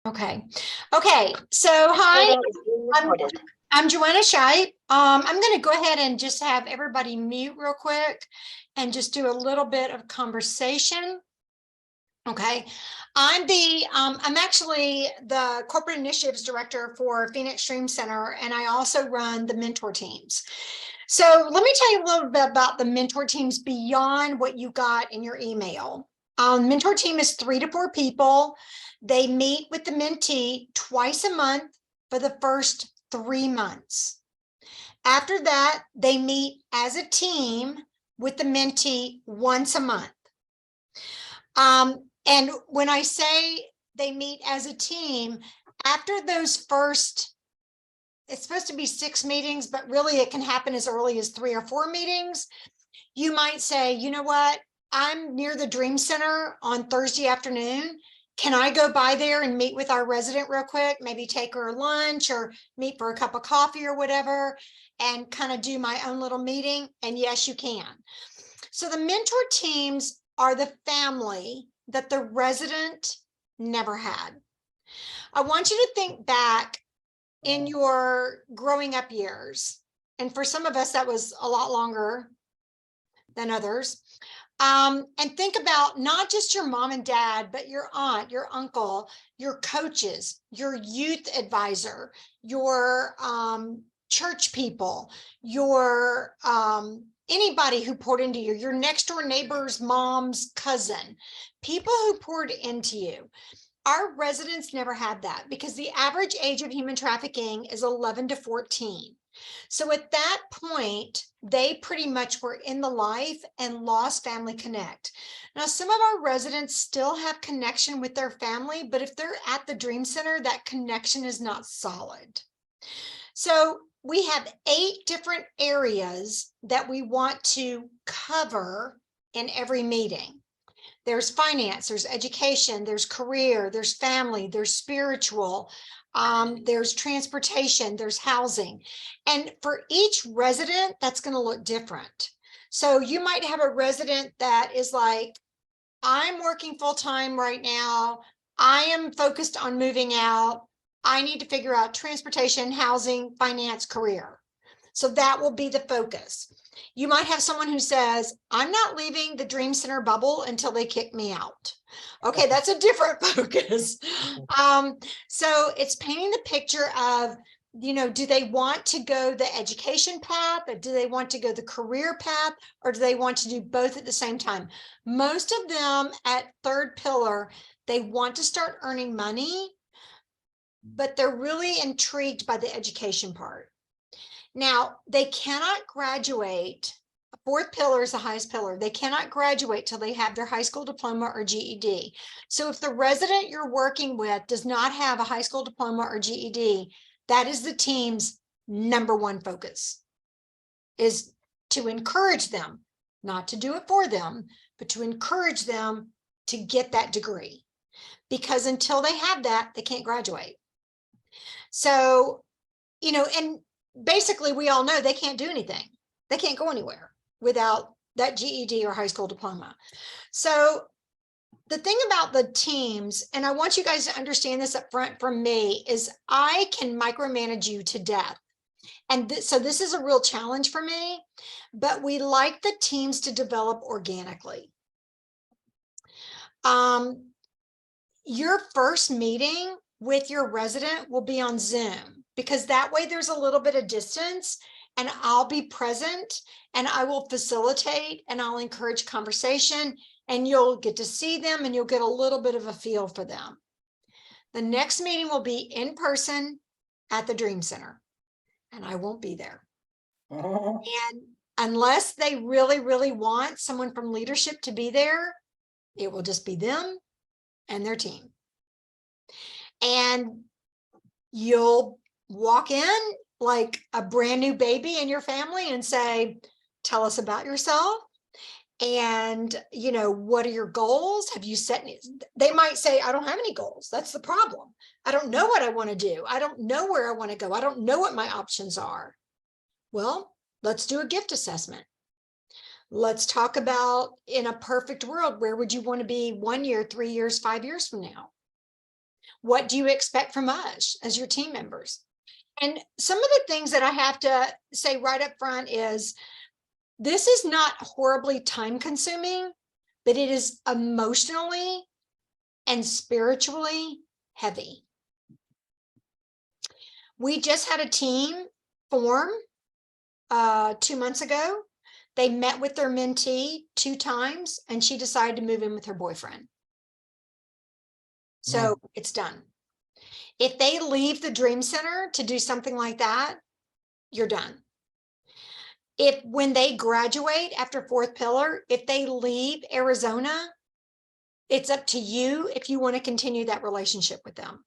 Okay. Okay. So hi, I'm Joanna Scheib. I'm going to go ahead and just have everybody mute real quick and just do a little bit of conversation. Okay. I'm actually the corporate initiatives director for Phoenix Dream Center, and I also run the mentor teams. So let me tell you a little bit about the mentor teams beyond what you got in your email. Mentor team is 3 to 4 people. They meet with the mentee twice a month for the first 3 months. After that, they meet as a team with the mentee once a month. And when I say they meet as a team, after those first, it's supposed to be 6 meetings, but really it can happen as early as 3 or 4 meetings. You might say, you know what, I'm near the Dream Center on Thursday afternoon. Can I go by there and meet with our resident real quick? Maybe take her lunch or meet for a cup of coffee or whatever, and kind of do my own little meeting. And yes, you can. So the mentor teams are the family that the resident never had. I want you to think back in your growing up years. And for some of us, that was a lot longer than others. And think about not just your mom and dad, but your aunt, your uncle, your coaches, your youth advisor, your church people, your anybody who poured into you, your next door neighbor's mom's cousin, people who poured into you. Our residents never had that because the average age of human trafficking is 11 to 14. So at that point, they pretty much were in the life and lost family connect. Now, some of our residents still have connection with their family, but if they're at the Dream Center, that connection is not solid. So we have 8 different areas that we want to cover in every meeting. There's finance, there's education, there's career, there's family, there's spiritual, there's transportation, there's housing. And for each resident, that's going to look different. So you might have a resident that is like, I'm working full time right now. I am focused on moving out. I need to figure out transportation, housing, finance, career. So that will be the focus. You might have someone who says, I'm not leaving the Dream Center bubble until they kick me out. Okay, that's a different focus. So it's painting the picture of, you know, do they want to go the education path, or do they want to go the career path, or do they want to do both at the same time? Most of them at third pillar, they want to start earning money, but they're really intrigued by the education part. Now, they cannot graduate. Fourth pillar is the highest pillar. They cannot graduate till they have their high school diploma or GED. So if the resident you're working with does not have a high school diploma or GED, that is the team's #1 focus, is to encourage them, not to do it for them, but to encourage them to get that degree. Because until they have that, they can't graduate. So, you know, and basically we all know they can't do anything. They can't go anywhere without that GED or high school diploma. So the thing about the teams, and I want you guys to understand this up front from me, is I can micromanage you to death. And so this is a real challenge for me, but we like the teams to develop organically. Your first meeting with your resident will be on Zoom, because that way there's a little bit of distance and I'll be present and I will facilitate and I'll encourage conversation, and you'll get to see them and you'll get a little bit of a feel for them. The next meeting will be in person at the Dream Center, and I won't be there. And unless they really, really want someone from leadership to be there, it will just be them and their team. And you'll walk in like a brand new baby in your family and say, tell us about yourself. And, you know, what are your goals? Have you set any? They might say, I don't have any goals. That's the problem. I don't know what I want to do. I don't know where I want to go. I don't know what my options are. Well, let's do a gift assessment. Let's talk about, in a perfect world, where would you want to be 1 year, 3 years, 5 years from now? What do you expect from us as your team members? And some of the things that I have to say right up front is this is not horribly time consuming, but it is emotionally and spiritually heavy. We just had a team form 2 months ago. They met with their mentee 2 times and she decided to move in with her boyfriend. So it's done. If they leave the Dream Center to do something like that, you're done. If when they graduate after 4th pillar, if they leave Arizona, it's up to you if you want to continue that relationship with them.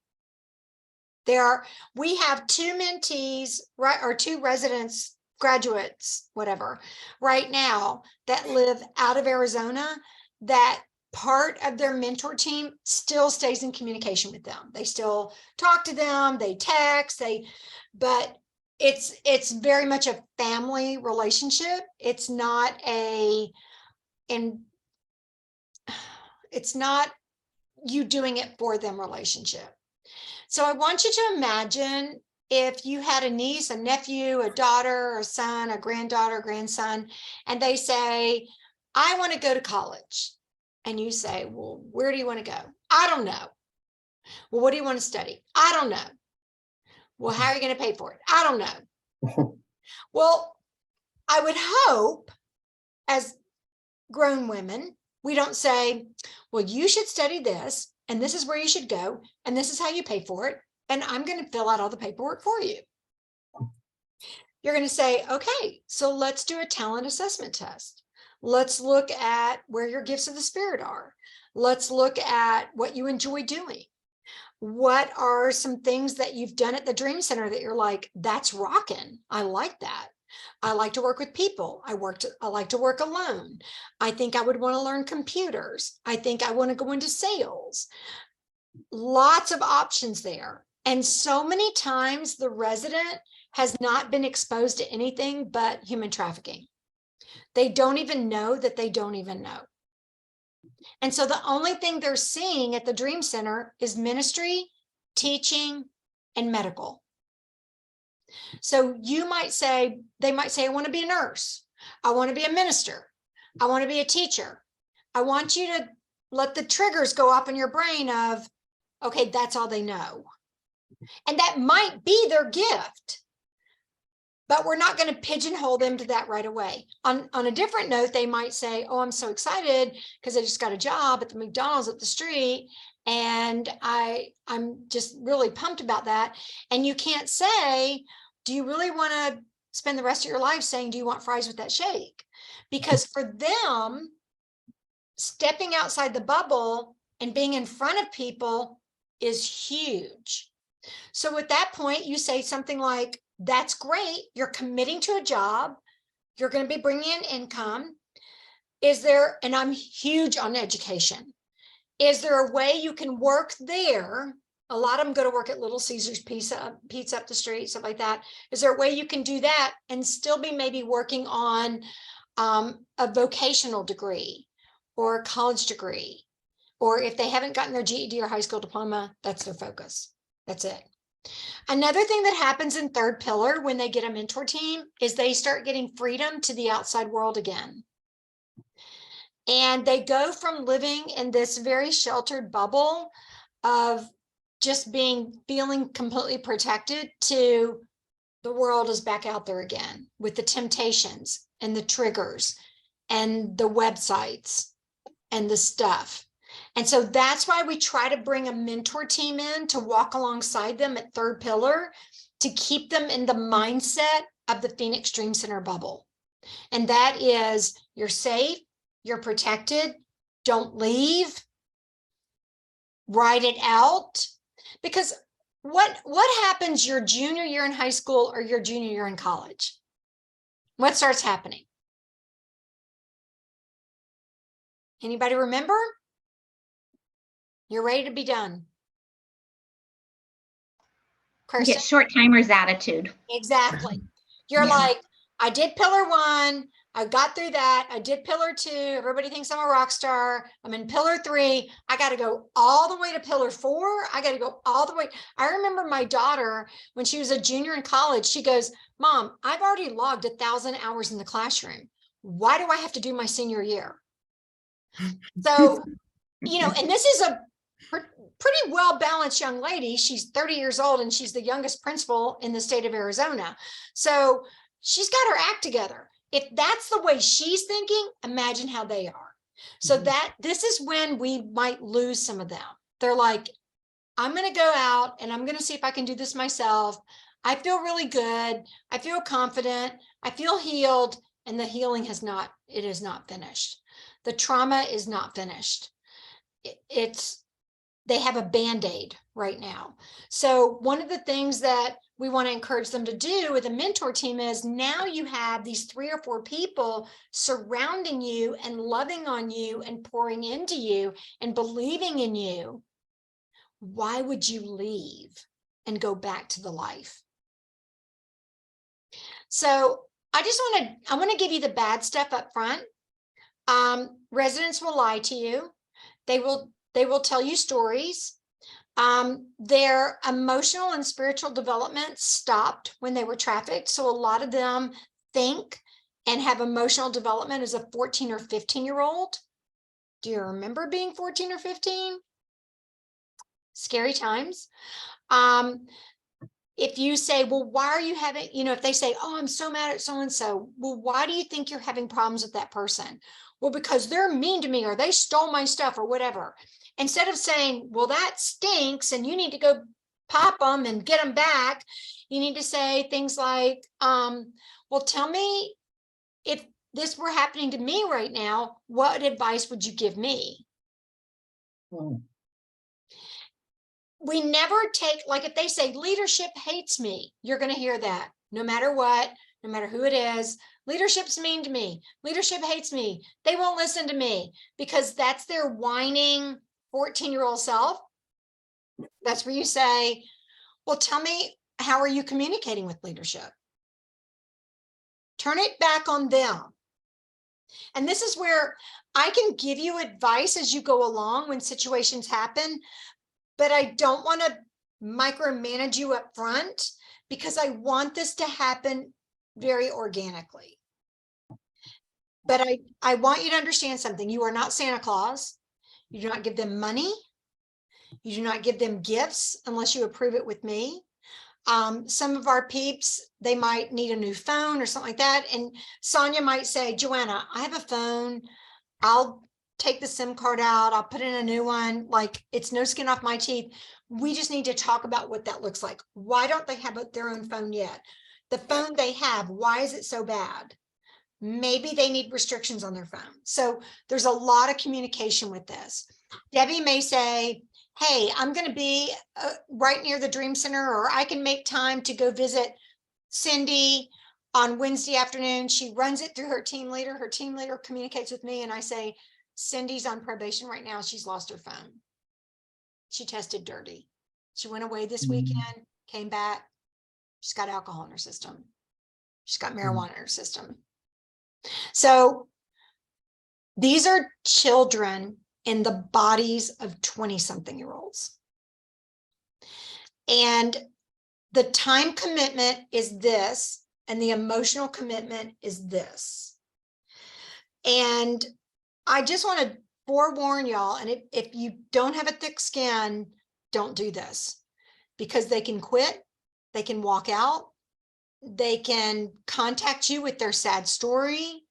We have 2 mentees, right, or 2 residents, graduates, whatever, right now that live out of Arizona, that part of their mentor team still stays in communication with them. They still talk to them, they text, but it's very much a family relationship. It's not it's not you doing it for them relationship. So I want you to imagine if you had a niece, a nephew, a daughter, a son, a granddaughter, grandson, and they say, I want to go to college. And you say, well, where do you want to go? I don't know. Well, what do you want to study? I don't know. Well, how are you going to pay for it? I don't know. Well, I would hope as grown women, we don't say, well, you should study this, and this is where you should go, and this is how you pay for it, and I'm going to fill out all the paperwork for you. You're going to say, okay, so let's do a talent assessment test. Let's look at where your gifts of the spirit are. Let's look at what you enjoy doing. What are some things that you've done at the Dream Center that you're like, that's rocking. I like that. I like to work with people. I like to work alone. I think I would want to learn computers. I think I want to go into sales. Lots of options there. And so many times the resident has not been exposed to anything but human trafficking. They don't even know that they don't even know. And so the only thing they're seeing at the Dream Center is ministry, teaching, and medical. So they might say, I want to be a nurse. I want to be a minister. I want to be a teacher. I want you to let the triggers go off in your brain of, okay, that's all they know. And that might be their gift, but we're not going to pigeonhole them to that right away. On a different note, they might say, oh, I'm so excited because I just got a job at the McDonald's up the street. And I'm just really pumped about that. And you can't say, do you really want to spend the rest of your life saying, do you want fries with that shake? Because for them, stepping outside the bubble and being in front of people is huge. So at that point, you say something like, that's great. You're committing to a job. You're going to be bringing in income. Is there, and I'm huge on education. Is there a way you can work there? A lot of them go to work at Little Caesars Pizza up the street, stuff like that. Is there a way you can do that and still be maybe working on a vocational degree or a college degree? Or if they haven't gotten their GED or high school diploma, that's their focus. That's it. Another thing that happens in 3rd pillar when they get a mentor team is they start getting freedom to the outside world again. And they go from living in this very sheltered bubble of just feeling completely protected to the world is back out there again with the temptations and the triggers and the websites and the stuff. And so that's why we try to bring a mentor team in to walk alongside them at 3rd pillar to keep them in the mindset of the Phoenix Dream Center bubble. And that is, you're safe, you're protected, don't leave, write it out. Because what happens your junior year in high school or your junior year in college? What starts happening? Anybody remember? You're ready to be done. You get short timers attitude. Exactly. You're like, I did pillar 1, I got through that. I did pillar 2. Everybody thinks I'm a rock star. I'm in pillar 3. I got to go all the way to pillar 4. I got to go all the way. I remember my daughter, when she was a junior in college, she goes, Mom, I've already logged 1,000 hours in the classroom. Why do I have to do my senior year? So, you know, and this is a pretty well-balanced young lady. She's 30 years old and she's the youngest principal in the state of Arizona. So she's got her act together. If that's the way she's thinking, imagine how they are. So that this is when we might lose some of them. They're like, I'm going to go out and I'm going to see if I can do this myself. I feel really good. I feel confident. I feel healed. And the healing has not, it is not finished. The trauma is not finished. They have a Band-Aid right now. So one of the things that we want to encourage them to do with a mentor team is now you have these 3 or 4 people surrounding you and loving on you and pouring into you and believing in you. Why would you leave and go back to the life? So I want to give you the bad stuff up front. Residents will lie to you. They will tell you stories. Their emotional and spiritual development stopped when they were trafficked. So a lot of them think and have emotional development as a 14 or 15-year-old. Do you remember being 14 or 15? Scary times. If you say, well, why are you having, you know, if they say, oh, I'm so mad at so-and-so, well, why do you think you're having problems with that person? Well, because they're mean to me or they stole my stuff or whatever. Instead of saying, well, that stinks and you need to go pop them and get them back, you need to say things like, well, tell me if this were happening to me right now, what advice would you give me? We never take, like if they say leadership hates me, you're going to hear that no matter what, no matter who it is. Leadership's mean to me. Leadership hates me. They won't listen to me, because that's their whining 14-year-old self. That's where you say, well, tell me, how are you communicating with leadership? Turn it back on them. And this is where I can give you advice as you go along when situations happen, but I don't want to micromanage you up front, because I want this to happen very organically. But I want you to understand something. You are not Santa Claus. You do not give them money. You do not give them gifts unless you approve it with me. Some of our peeps, they might need a new phone or something like that. And Sonia might say, Joanna, I have a phone. I'll take the SIM card out. I'll put in a new one. Like, it's no skin off my teeth. We just need to talk about what that looks like. Why don't they have their own phone yet? The phone they have, why is it so bad? Maybe they need restrictions on their phone. So there's a lot of communication with this. Debbie may say, hey, I'm going to be right near the Dream Center, or I can make time to go visit Cindy on Wednesday afternoon. She runs it through her team leader. Her team leader communicates with me, and I say, Cindy's on probation right now. She's lost her phone. She tested dirty. She went away this weekend, came back. She's got alcohol in her system. She's got marijuana in her system. So these are children in the bodies of 20-something-year-olds. And the time commitment is this, and the emotional commitment is this. And I just want to forewarn y'all, and if you don't have a thick skin, don't do this, because they can quit, they can walk out, they can contact you with their sad story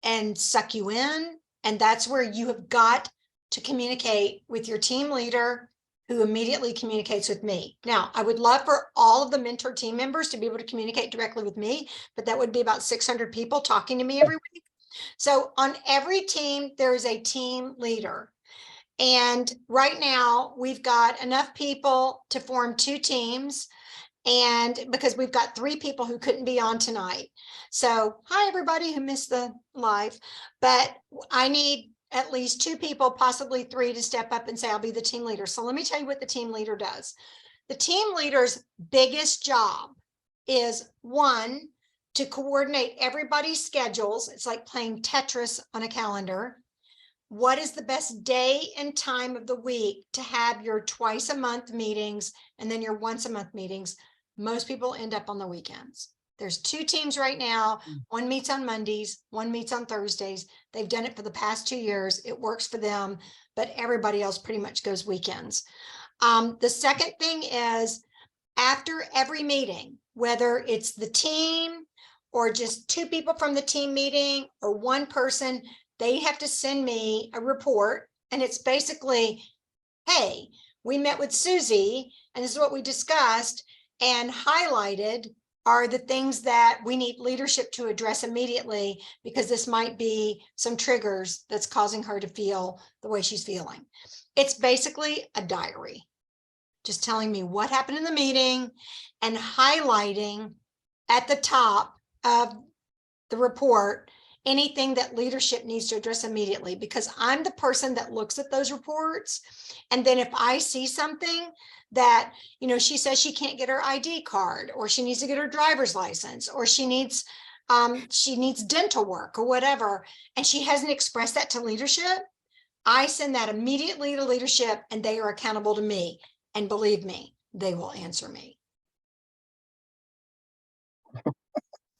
and suck you in. And that's where you have got to communicate with your team leader, who immediately communicates with me. Now, I would love for all of the mentor team members to be able to communicate directly with me, but that would be about 600 people talking to me every week. So on every team, there is a team leader. And right now we've got enough people to form 2 teams. And because we've got 3 people who couldn't be on tonight. So hi, everybody who missed the live, but I need at least 2 people, possibly 3, to step up and say, I'll be the team leader. So let me tell you what the team leader does. The team leader's biggest job is, 1, to coordinate everybody's schedules. It's like playing Tetris on a calendar. What is the best day and time of the week to have your twice a month meetings and then your once a month meetings? Most people end up on the weekends. There's 2 teams right now. One meets on Mondays, one meets on Thursdays. They've done it for the past 2 years. It works for them, but everybody else pretty much goes weekends. The second thing is, after every meeting, whether it's the team or just 2 people from the team meeting or 1 person, they have to send me a report. And it's basically, hey, we met with Susie and this is what we discussed, and highlighted are the things that we need leadership to address immediately, because this might be some triggers that's causing her to feel the way she's feeling. It's basically a diary, just telling me what happened in the meeting and highlighting at the top of the report anything that leadership needs to address immediately, because I'm the person that looks at those reports. And then if I see something that, you know, she says she can't get her ID card, or she needs to get her driver's license, or she needs dental work or whatever, and she hasn't expressed that to leadership, I send that immediately to leadership and they are accountable to me. And believe me, they will answer me.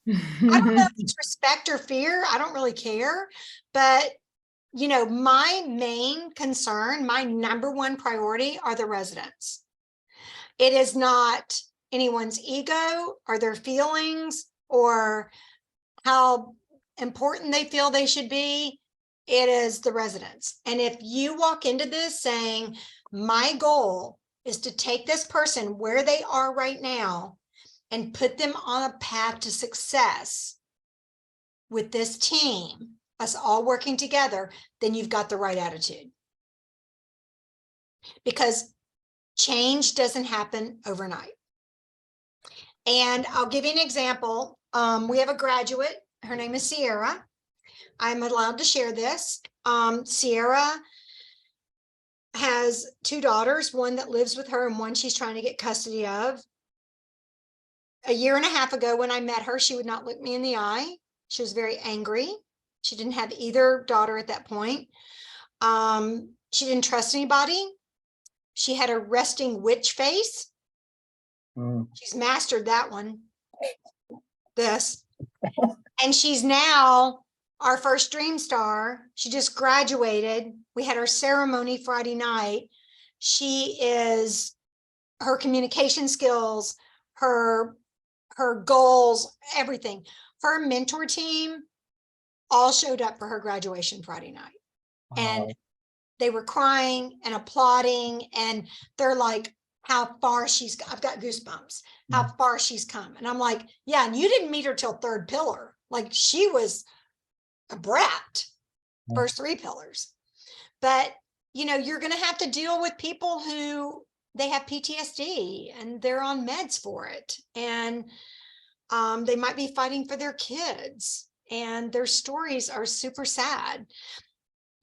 I don't know if it's respect or fear. I don't really care. But, you know, my main concern, my number 1 priority are the residents. It is not anyone's ego or their feelings or how important they feel they should be. It is the residents. And if you walk into this saying, my goal is to take this person where they are right now and put them on a path to success with this team, us all working together, then you've got the right attitude. Because change doesn't happen overnight. And I'll give you an example. We have a graduate, her name is Sierra. I'm allowed to share this. Sierra has 2 daughters, one that lives with her and one she's trying to get custody of. A year and a half ago, when I met her, she would not look me in the eye. She was very angry. She didn't have either daughter at that point. She didn't trust anybody. She had a resting witch face. She's mastered that one. This. And she's now our first Dream Star. She just graduated. We had our ceremony Friday night. She is, her communication skills, her goals, everything. Her mentor team all showed up for her graduation Friday night. Wow. And they were crying and applauding, and they're like, how far she's, I've got goosebumps, how far she's come. And I'm like, yeah, and you didn't meet her till 3rd pillar. Like, she was a brat, first 3 pillars. But, you know, you're going to have to deal with people who, they have PTSD and they're on meds for it. And they might be fighting for their kids, and their stories are super sad.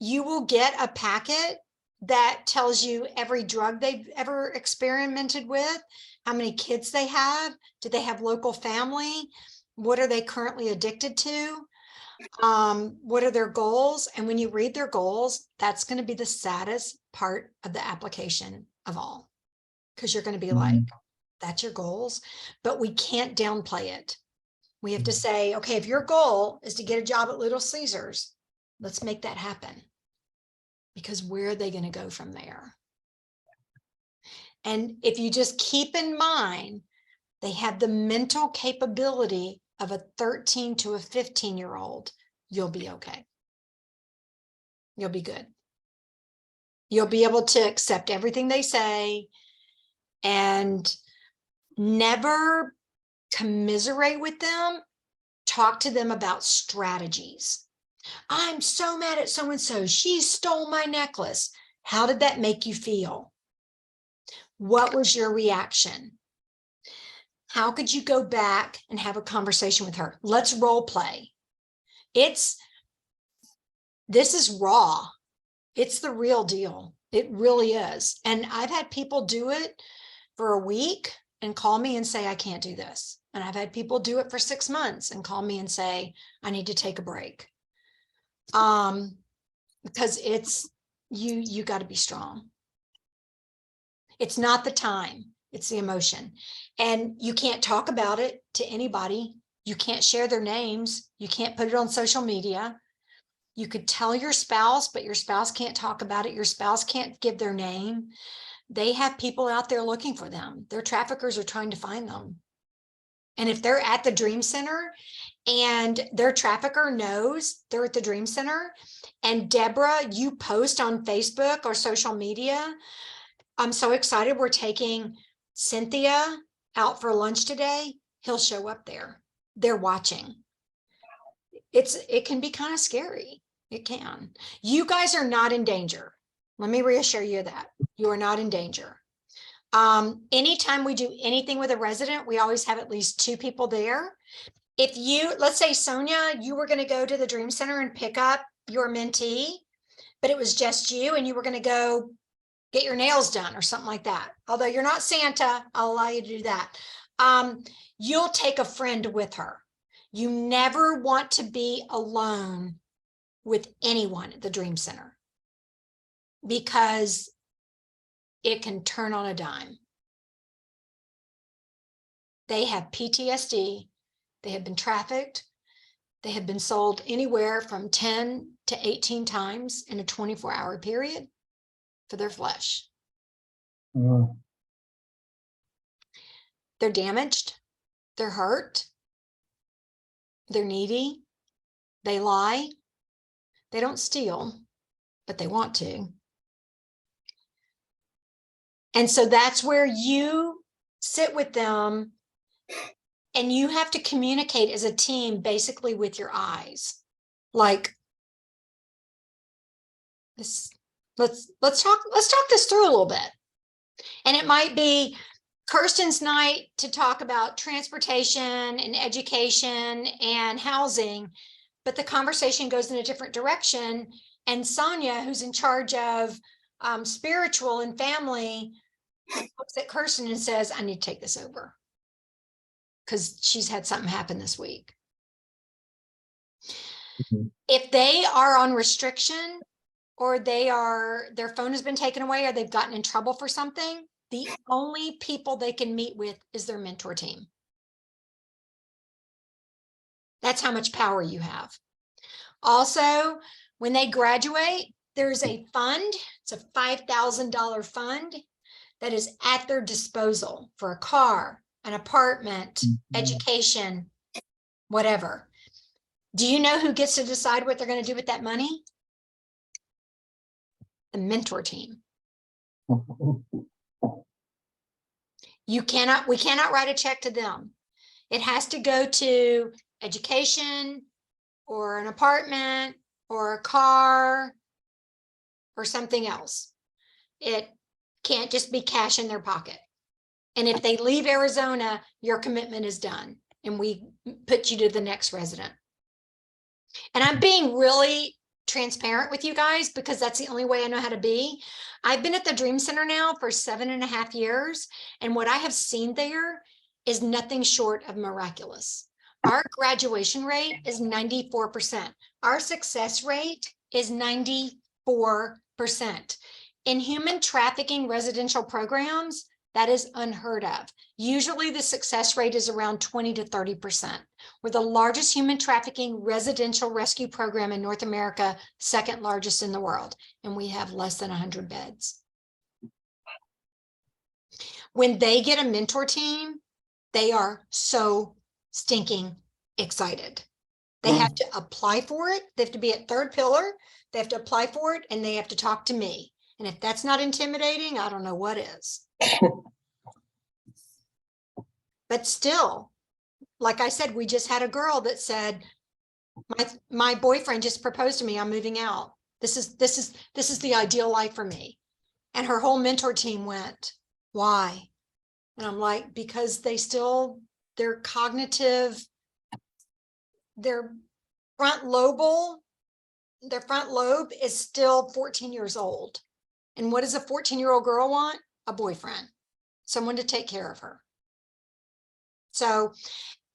You will get a packet that tells you every drug they've ever experimented with, how many kids they have, do they have local family, what are they currently addicted to, what are their goals. And when you read their goals, that's going to be the saddest part of the application of all, because you're going to be like, that's your goals. But we can't downplay it. We have to say, okay, if your goal is to get a job at Little Caesars, let's make that happen. Because where are they going to go from there? And if you just keep in mind, they have the mental capability of a 13 to a 15-year-old, you'll be okay. You'll be good. You'll be able to accept everything they say and never commiserate with them. Talk to them about strategies. I'm so mad at so-and-so. She stole my necklace. How did that make you feel? What was your reaction? How could you go back and have a conversation with her? Let's role play. This is raw. It's the real deal. It really is. And I've had people do it for a week and call me and say, I can't do this. And I've had people do it for 6 months and call me and say, I need to take a break. Because it's, you got to be strong. It's not the time, it's the emotion. And you can't talk about it to anybody. You can't share their names. You can't put it on social media. You could tell your spouse, but your spouse can't talk about it. Your spouse can't give their name. They have people out there looking for them. Their traffickers are trying to find them. And if they're at the Dream Center and their trafficker knows they're at the Dream Center, and Deborah, you post on Facebook or social media, I'm so excited we're taking Cynthia out for lunch today. He'll show up there. They're watching. It can be kind of scary. It can. You guys are not in danger. Let me reassure you that you are not in danger. Anytime we do anything with a resident, we always have at least 2 people there. If you, let's say Sonia, you were going to go to the Dream Center and pick up your mentee, but it was just you and you were going to go get your nails done or something like that. Although you're not Santa, I'll allow you to do that. You'll take a friend with her. You never want to be alone with anyone at the Dream Center because it can turn on a dime. They have PTSD. They have been trafficked. They have been sold anywhere from 10 to 18 times in a 24-hour period for their flesh. They're damaged. They're hurt. They're needy. They lie. They don't steal, but they want to. And so that's where you sit with them and you have to communicate as a team basically with your eyes. Like this, let's talk this through a little bit. And it might be Kirsten's night to talk about transportation and education and housing, but the conversation goes in a different direction. And Sonia, who's in charge of spiritual and family, looks at Kirsten and says, I need to take this over because she's had something happen this week. If they are on restriction or their phone has been taken away or they've gotten in trouble for something, the only people they can meet with is their mentor team. That's how much power you have. Also, when they graduate, there's a fund. It's a $5,000 fund that is at their disposal for a car, an apartment, education, whatever. Do you know who gets to decide what they're going to do with that money? The mentor team. We cannot write a check to them. It has to go to education or an apartment or a car or something else. It can't just be cash in their pocket. And if they leave Arizona, your commitment is done and we put you to the next resident. And I'm being really transparent with you guys because that's the only way I know how to be. I've been at the Dream Center now for 7.5 years. And what I have seen there is nothing short of miraculous. Our graduation rate is 94%. Our success rate is 94%. In human trafficking residential programs, that is unheard of. Usually the success rate is around 20 to 30%. We're the largest human trafficking residential rescue program in North America, second largest in the world, and we have less than 100 beds. When they get a mentor team, they are so stinking excited. They have to apply for it. They have to be at third pillar. They have to apply for it and they have to talk to me. And if that's not intimidating, I don't know what is. But still, like I said, we just had a girl that said, my boyfriend just proposed to me. I'm moving out. This is the ideal life for me. And her whole mentor team went, why? And I'm like, because their cognitive, their front lobe is still 14 years old. And what does a 14-year-old girl want? A boyfriend, someone to take care of her. So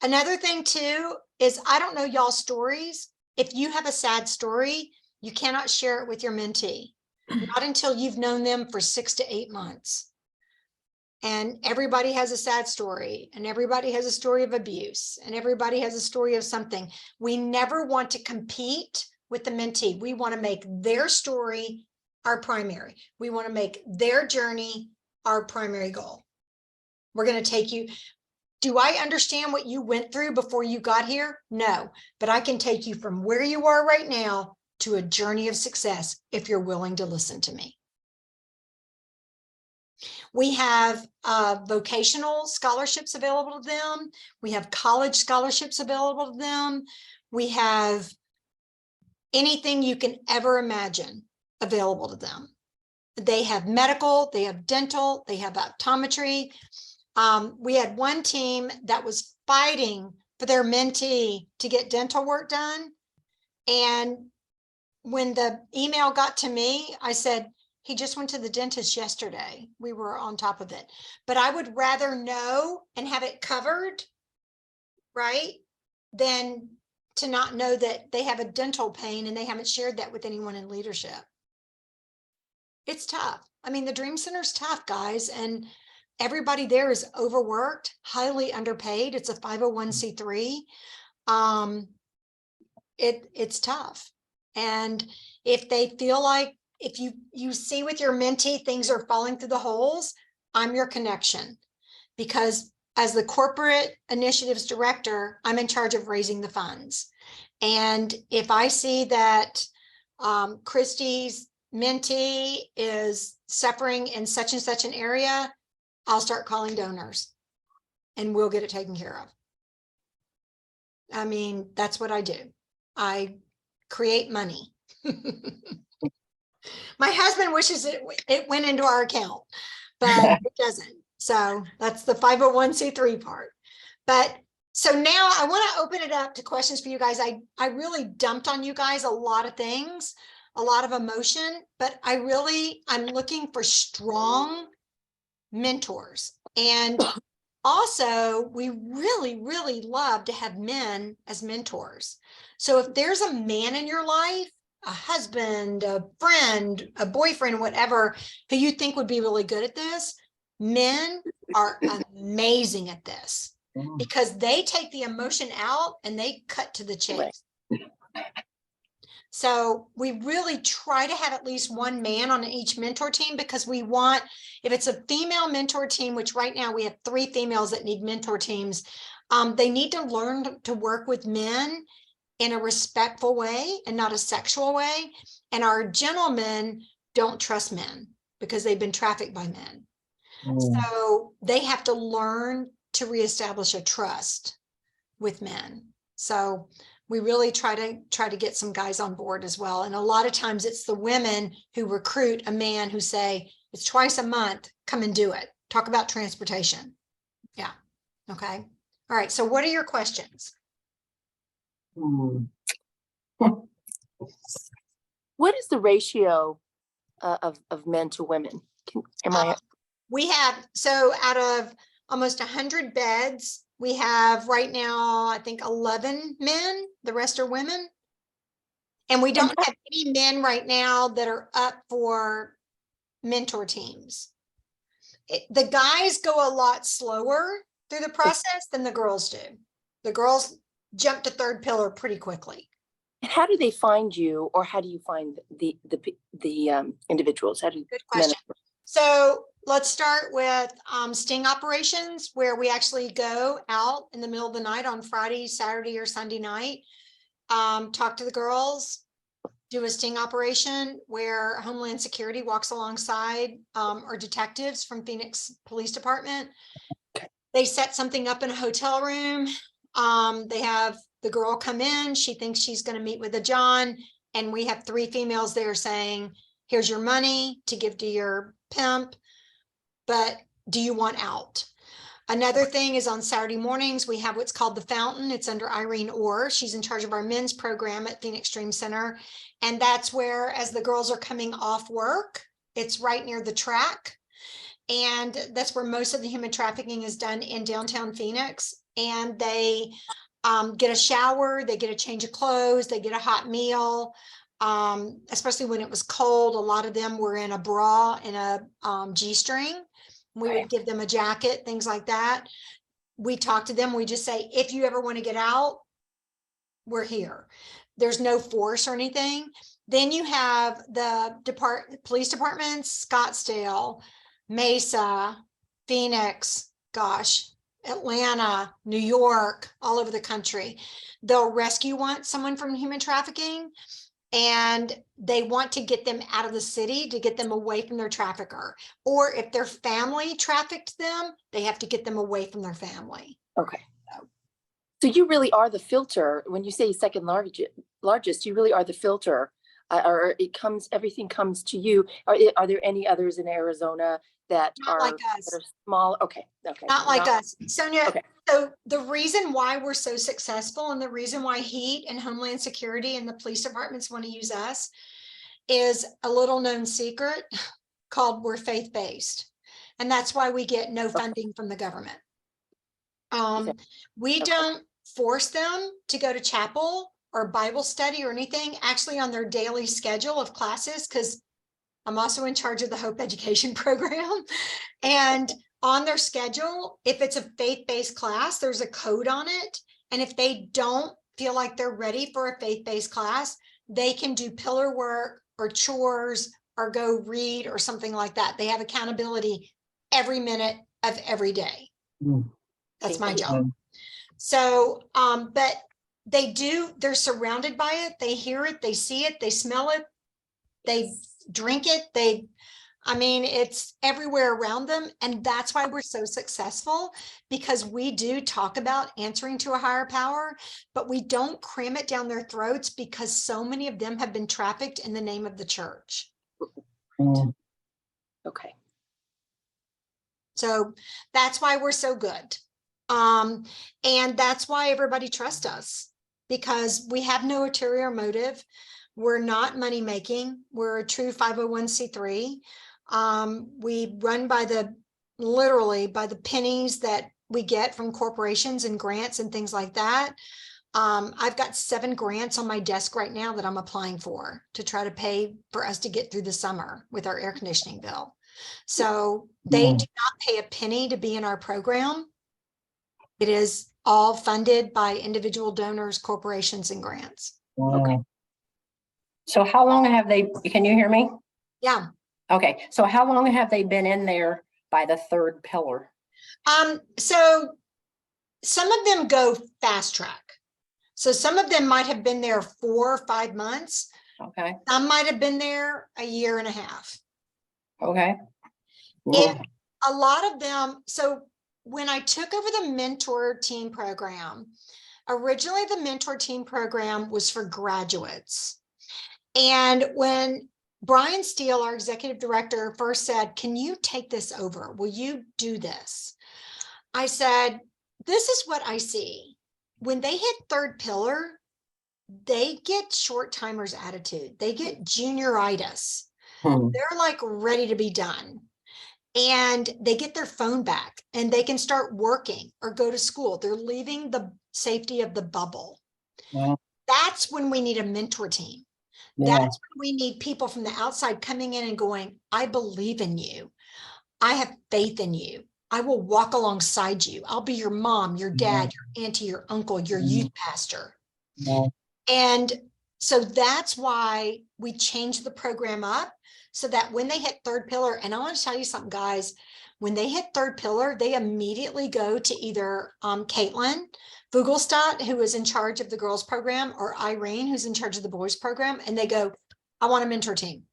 another thing too is, I don't know y'all's stories. If you have a sad story, you cannot share it with your mentee, not until you've known them for 6 to 8 months. And everybody has a sad story, and everybody has a story of abuse, and everybody has a story of something. We never want to compete with the mentee. We want to make their story our primary. We want to make their journey our primary goal. We're going to take you. Do I understand what you went through before you got here? No, but I can take you from where you are right now to a journey of success if you're willing to listen to me. We have vocational scholarships available to them. We have college scholarships available to them. We have anything you can ever imagine available to them. They have medical, they have dental, they have optometry. We had one team that was fighting for their mentee to get dental work done. And when the email got to me, I said, he just went to the dentist yesterday. We were on top of it, but I would rather know and have it covered, right, than to not know that they have a dental pain and they haven't shared that with anyone in leadership. It's tough. I mean, the Dream Center's tough, guys, and everybody there is overworked, highly underpaid. It's a 501c3. It's tough. And if they feel like, if you see with your mentee, things are falling through the holes, I'm your connection, because as the corporate initiatives director, I'm in charge of raising the funds. And if I see that Christy's mentee is suffering in such and such an area, I'll start calling donors and we'll get it taken care of. I mean, that's what I do. I create money. My husband wishes it went into our account, but it doesn't. So that's the 501c3 part. But so now I want to open it up to questions for you guys. I really dumped on you guys a lot of things, a lot of emotion, but I'm looking for strong mentors. And also, we really, really love to have men as mentors. So if there's a man in your life, a husband, a friend, a boyfriend, whatever, who you think would be really good at this, men are amazing at this because they take the emotion out and they cut to the chase. So we really try to have at least one man on each mentor team, because we want, if it's a female mentor team, which right now we have 3 females that need mentor teams, they need to learn to work with men in a respectful way and not a sexual way. And our gentlemen don't trust men because they've been trafficked by men. So they have to learn to reestablish a trust with men. So we really try to get some guys on board as well. And a lot of times it's the women who recruit a man who say, it's twice a month, come and do it. Talk about transportation. Yeah. Okay. All right. So what are your questions? What is the ratio of men to women? We have, so out of almost 100 beds, we have right now, I think 11 men, the rest are women. And we don't have any men right now that are up for mentor teams. The guys go a lot slower through the process than the girls do. The girls jump to third pillar pretty quickly. How do they find you, or how do you find the individuals? How do Good question. So let's start with sting operations, where we actually go out in the middle of the night on Friday, Saturday, or Sunday night, talk to the girls, do a sting operation where Homeland Security walks alongside or detectives from Phoenix Police Department. They set something up in a hotel room. They have the girl come in. She thinks she's going to meet with a John. And we have 3 females there saying, here's your money to give to your pimp, but do you want out? Another thing is on Saturday mornings, we have what's called the Fountain. It's under Irene Orr. She's in charge of our men's program at Phoenix Dream Center. And that's where, as the girls are coming off work, it's right near the track. And that's where most of the human trafficking is done, in downtown Phoenix. And they get a shower, they get a change of clothes, they get a hot meal. Especially when it was cold, a lot of them were in a bra and a G-string. We Okay. would give them a jacket, things like that. We talk to them, we just say, if you ever want to get out, we're here. There's no force or anything. Then you have the police departments, Scottsdale, Mesa, Phoenix, gosh, Atlanta, New York, all over the country. They'll rescue someone from human trafficking, and they want to get them out of the city to get them away from their trafficker. Or if their family trafficked them, they have to get them away from their family. Okay. So you really are the filter. When you say second largest, you really are the filter. Or everything comes to you. Are there any others in Arizona that Not like that us. are small? Okay. Okay. Not like us. Sonia, Okay. so the reason why we're so successful, and the reason why Heat and Homeland Security and the police departments want to use us, is a little known secret called we're faith-based. And that's why we get no funding from the government. We don't force them to go to chapel or Bible study or anything, actually on their daily schedule of classes, because I'm also in charge of the Hope Education Program. And on their schedule, if it's a faith-based class, there's a code on it. And if they don't feel like they're ready for a faith-based class, they can do pillar work or chores or go read or something like that. They have accountability every minute of every day. That's my job. So, but they're surrounded by it. They hear it, they see it, they smell it, they drink it. It's everywhere around them. And that's why we're so successful, because we do talk about answering to a higher power, but we don't cram it down their throats, because so many of them have been trafficked in the name of the church. Okay. So that's why we're so good. And that's why everybody trusts us, because we have no ulterior motive. We're not money making. We're a true 501c3. We run literally by the pennies that we get from corporations and grants and things like that. I've got 7 grants on my desk right now that I'm applying for to try to pay for us to get through the summer with our air conditioning bill. So they do not pay a penny to be in our program. It is all funded by individual donors, corporations, and grants. Okay. So how long can you hear me? Yeah. Okay, so how long have they been in there by the third pillar? So some of them go fast track. So some of them might have been there 4 or 5 months. Okay, Some might have been there a year and a half. okay. And a lot of them, so when I took over the mentor team program, originally the mentor team program was for graduates. And when Brian Steele, our executive director, first said, "Can you take this over? Will you do this?" I said, "This is what I see. When they hit third pillar, they get short timers attitude. They get junioritis. They're like ready to be done. And they get their phone back and they can start working or go to school. They're leaving the safety of the bubble." That's when we need a mentor team. That's when we need people from the outside coming in and going, "I believe in you. I have faith in you. I will walk alongside you. I'll be your mom, your dad, your auntie, your uncle, your youth pastor." And so that's why we changed the program up, so that when they hit third pillar, and I want to tell you something, guys, when they hit third pillar, they immediately go to either Caitlin Fugelstadt, who is in charge of the girls program, or Irene, who's in charge of the boys program, and they go, "I want a mentor team."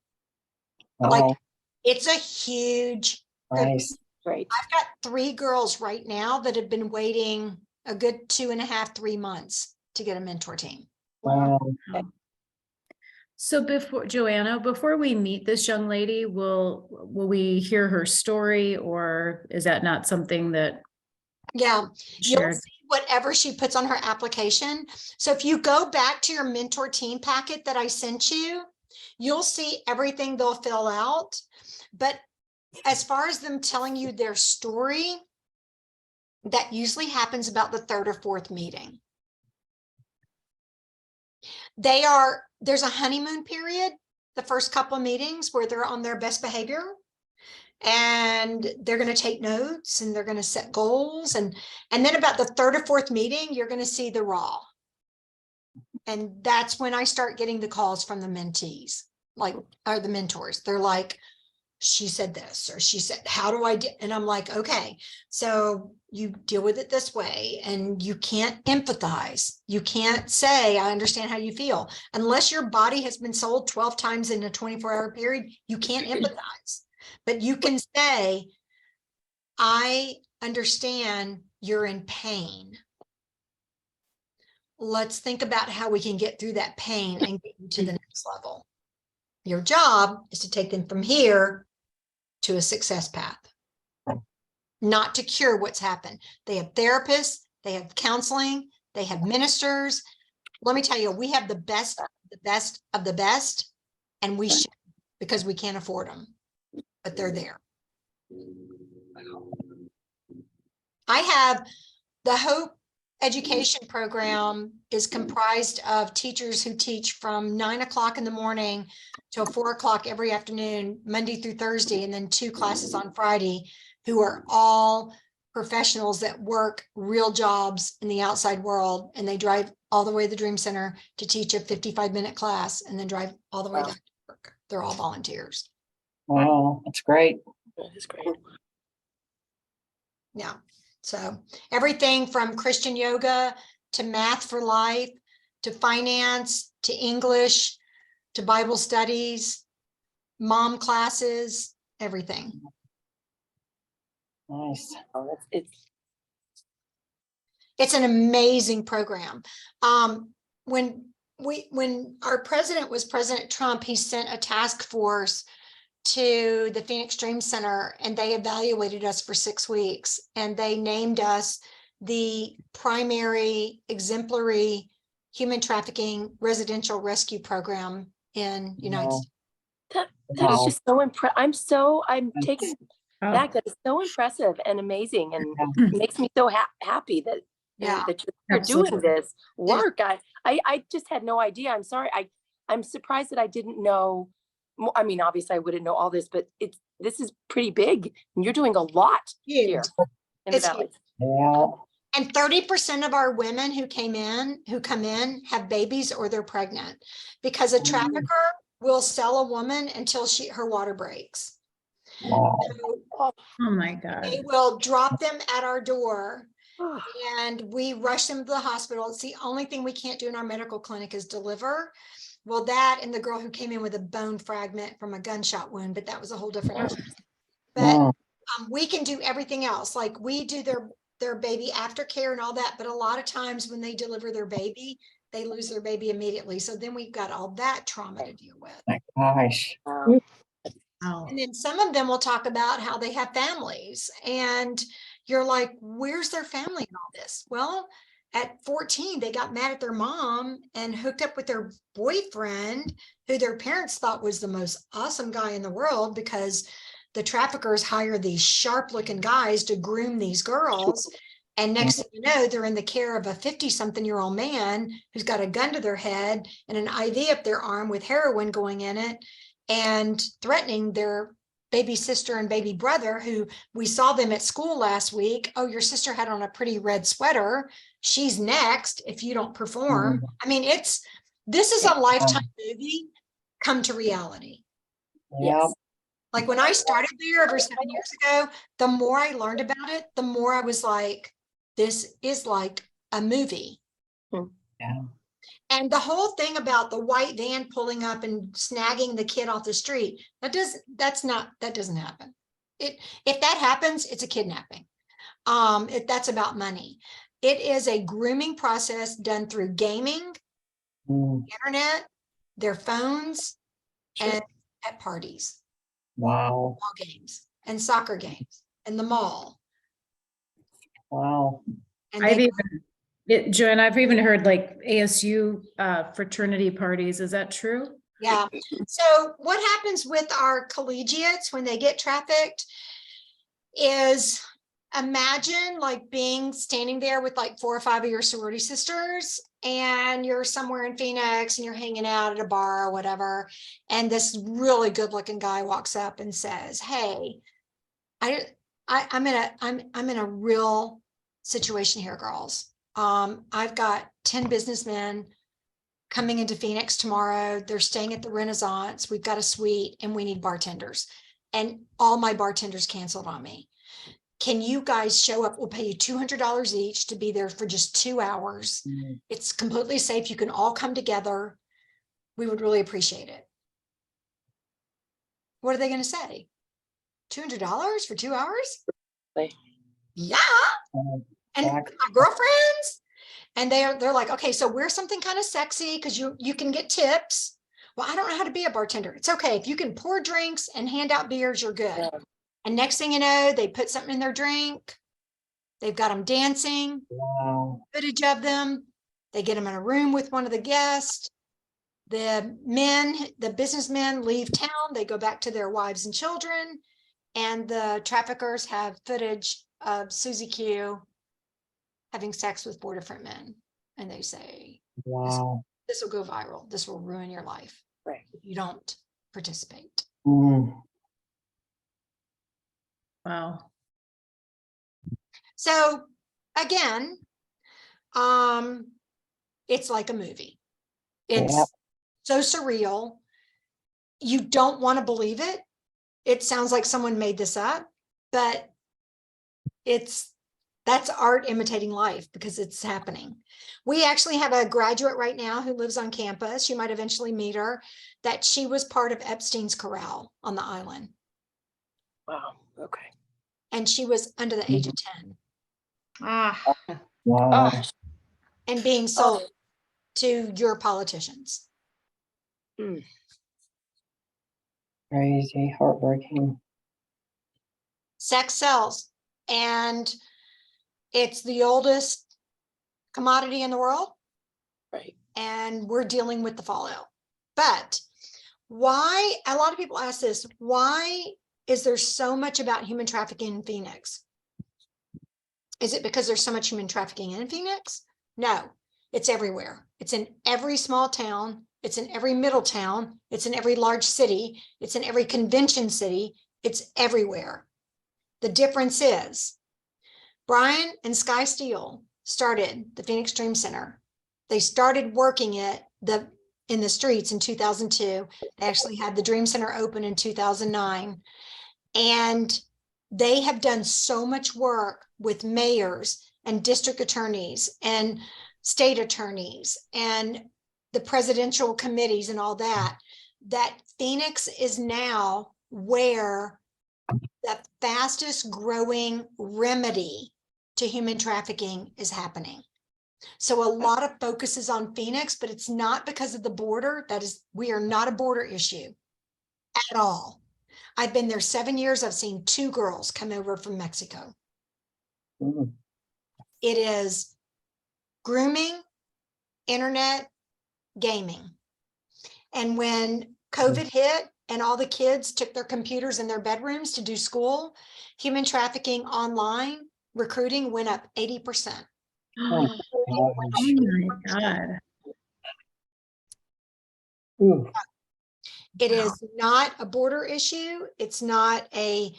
Like, it's a huge, Nice. Great. I've got 3 girls right now that have been waiting a good 2.5, 3 months to get a mentor team. So Joanna, before we meet this young lady, will we hear her story, or is that not something that Yeah, you'll shared? see whatever she puts on her application. So if you go back to your mentor team packet that I sent you, you'll see everything they'll fill out. But as far as them telling you their story, that usually happens about the third or fourth meeting. There's a honeymoon period, the first couple of meetings where they're on their best behavior. And they're going to take notes and they're going to set goals. And then about the third or fourth meeting, you're going to see the raw. And that's when I start getting the calls from the mentees, or the mentors. They're like, she said this, or she said, how do I do? And I'm like, okay, so you deal with it this way, and you can't empathize. You can't say, I understand how you feel. Unless your body has been sold 12 times in a 24-hour period, you can't empathize. But you can say, I understand you're in pain. Let's think about how we can get through that pain and get you to the next level. Your job is to take them from here to a success path, not to cure what's happened. They have therapists, they have counseling, they have ministers. Let me tell you, we have the best of the best, and we should, because we can't afford them, but they're there. I have the Hope Education Program is comprised of teachers who teach from 9 o'clock in the morning till 4 o'clock every afternoon, Monday through Thursday, and then 2 classes on Friday, who are all professionals that work real jobs in the outside world. And they drive all the way to the Dream Center to teach a 55-minute class and then drive all the way back to work. They're all volunteers. Wow, that's great. That is great. Yeah. So everything from Christian yoga to math for life, to finance, to English, to Bible studies, mom classes, everything. Nice. Oh, it's It's an amazing program. When our president was President Trump, he sent a task force to the Phoenix Dream Center, and they evaluated us for 6 weeks, and they named us the primary exemplary human trafficking residential rescue program in United Wow. States. that is just so I'm taken Oh, back. That is so impressive and amazing, and Yeah. it makes me so happy that Yeah. that you're doing Absolutely. this work. I just had no idea. I'm sorry. I'm surprised that I didn't know. I mean, obviously I wouldn't know all this, but this is pretty big, and you're doing a lot here in the It's valley. Yeah. And 30% of our women who come in have babies or they're pregnant, because a trafficker will sell a woman until her water breaks. Wow. So oh my God. they will drop them at our door Oh, and we rush them to the hospital. It's the only thing we can't do in our medical clinic is deliver. Well, that and the girl who came in with a bone fragment from a gunshot wound, but that was a whole different issue. But we can do everything else. Like we do their baby aftercare and all that. But a lot of times when they deliver their baby, they lose their baby immediately. So then we've got all that trauma to deal with. My gosh. wow. Wow. And then some of them will talk about how they have families, and you're like, where's their family in all this? Well, at 14, they got mad at their mom and hooked up with their boyfriend, who their parents thought was the most awesome guy in the world, because the traffickers hire these sharp looking guys to groom these girls. And next thing you know, they're in the care of a 50-something-year-old man who's got a gun to their head and an IV up their arm with heroin going in it, and threatening their baby sister and baby brother, who we saw them at school last week. Oh, your sister had on a pretty red sweater. She's next if you don't perform. I mean, this is a Lifetime movie come to reality. Yeah. Like when I started there over 7 years ago, the more I learned about it, the more I was like, this is like a movie. Yeah. And the whole thing about the white van pulling up and snagging the kid off the street, that doesn't happen. If that happens, it's a kidnapping. That's about money. It is a grooming process done through gaming, internet, their phones, and at parties, Wow. ball games, and soccer games, and the mall. Wow. And Joanne, I've even heard like ASU fraternity parties. Is that true? Yeah. So what happens with our collegiates when they get trafficked is, imagine like being standing there with like 4 or 5 of your sorority sisters, and you're somewhere in Phoenix and you're hanging out at a bar or whatever. And this really good looking guy walks up and says, "Hey, I'm in a real situation here, girls. I've got 10 businessmen coming into Phoenix tomorrow. They're staying at the Renaissance. We've got a suite and we need bartenders. And all my bartenders canceled on me. Can you guys show up? We'll pay you $200 each to be there for just 2 hours. It's completely safe. You can all come together. We would really appreciate it." What are they going to say? $200 for 2 hours? Right. Yeah. And my girlfriends, and they're like, "Okay, so wear something kind of sexy because you can get tips." Well, I don't know how to be a bartender. It's okay. If you can pour drinks and hand out beers, you're good. Yeah. And next thing you know, they put something in their drink. They've got them dancing, Wow. footage of them. They get them in a room with one of the guests. The businessmen leave town. They go back to their wives and children. And the traffickers have footage of Susie Q having sex with 4 different men. And they say, Wow. "This will go viral. This will ruin your life Right. if you don't participate." Mm. Wow. So again, it's like a movie. It's Yep. so surreal. You don't want to believe it. It sounds like someone made this up, but that's art imitating life because it's happening. We actually have a graduate right now who lives on campus. You might eventually meet her, that she was part of Epstein's corral on the island. Wow. Okay. And she was under the age of 10 Ah, Wow. Gosh. and being sold to your politicians. Crazy, heartbreaking. Sex sells, and it's the oldest commodity in the world, Right. and we're dealing with the fallout. But why, a lot of people ask this, why is there so much about human trafficking in Phoenix? Is it because there's so much human trafficking in Phoenix? No, it's everywhere. It's in every small town. It's in every middle town. It's in every large city. It's in every convention city. It's everywhere. The difference is Brian and Sky Steele started the Phoenix Dream Center. They started working it in the streets in 2002. They actually had the Dream Center open in 2009. And they have done so much work with mayors and district attorneys and state attorneys and the presidential committees and all that, that Phoenix is now where the fastest growing remedy to human trafficking is happening. So a lot of focus is on Phoenix, but it's not because of the border. We are not a border issue at all. I've been there 7 years. I've seen 2 girls come over from Mexico. Mm. It is grooming, internet, gaming. And when COVID hit and all the kids took their computers in their bedrooms to do school, human trafficking online recruiting went up 80%. Oh my God. Ooh. It is not a border issue. It's not a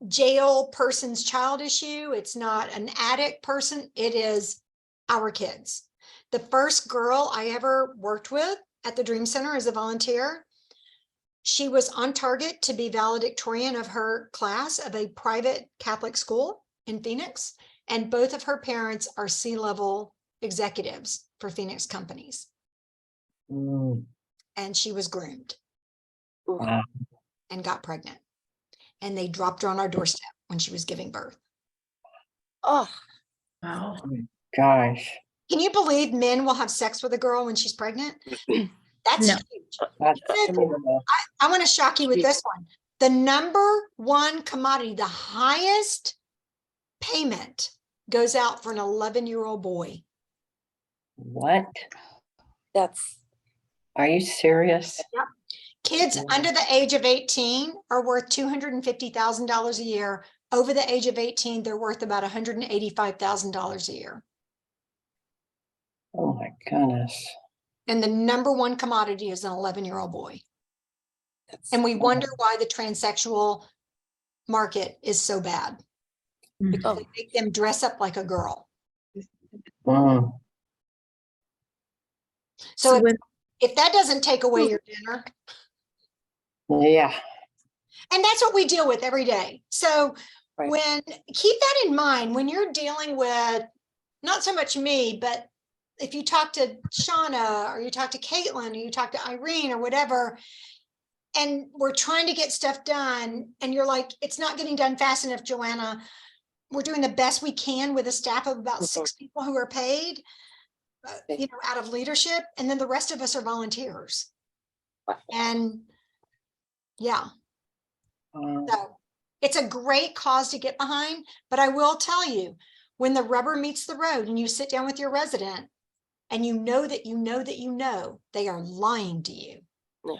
jail person's child issue. It's not an addict person. It is our kids. The first girl I ever worked with at the Dream Center as a volunteer, she was on target to be valedictorian of her class of a private Catholic school in Phoenix. And both of her parents are C-level executives for Phoenix companies. Mm. And she was groomed Wow. and got pregnant. And they dropped her on our doorstep when she was giving birth. Oh, Wow. Gosh. Can you believe men will have sex with a girl when she's pregnant? That's No. huge. That's Good. horrible. I want to shock you with this one. The #1 commodity, the highest payment goes out for an 11-year-old boy. What? that's Are you serious? Kids Yeah. under the age of 18 are worth $250,000 a year. Over the age of 18, they're worth about $185,000 a year. Oh my goodness. And the number one commodity is an 11-year-old boy. That's- And we wonder why the transsexual market is so bad. Because Oh. they make them dress up like a girl. Mm, So if, when, if that doesn't take away your dinner, yeah. and that's what we deal with every day. So Right. when, keep that in mind, when you're dealing with, not so much me, but if you talk to Shauna or you talk to Caitlin or you talk to Irene or whatever, and we're trying to get stuff done and you're like, it's not getting done fast enough, Joanna. We're doing the best we can with a staff of about Mhm. 6 people who are paid, Okay. out of leadership. And then the rest of us are volunteers. Wow. And yeah, Um, so it's a great cause to get behind, but I will tell you, when the rubber meets the road and you sit down with your resident and you know that you know that you know they are lying to you. Yeah.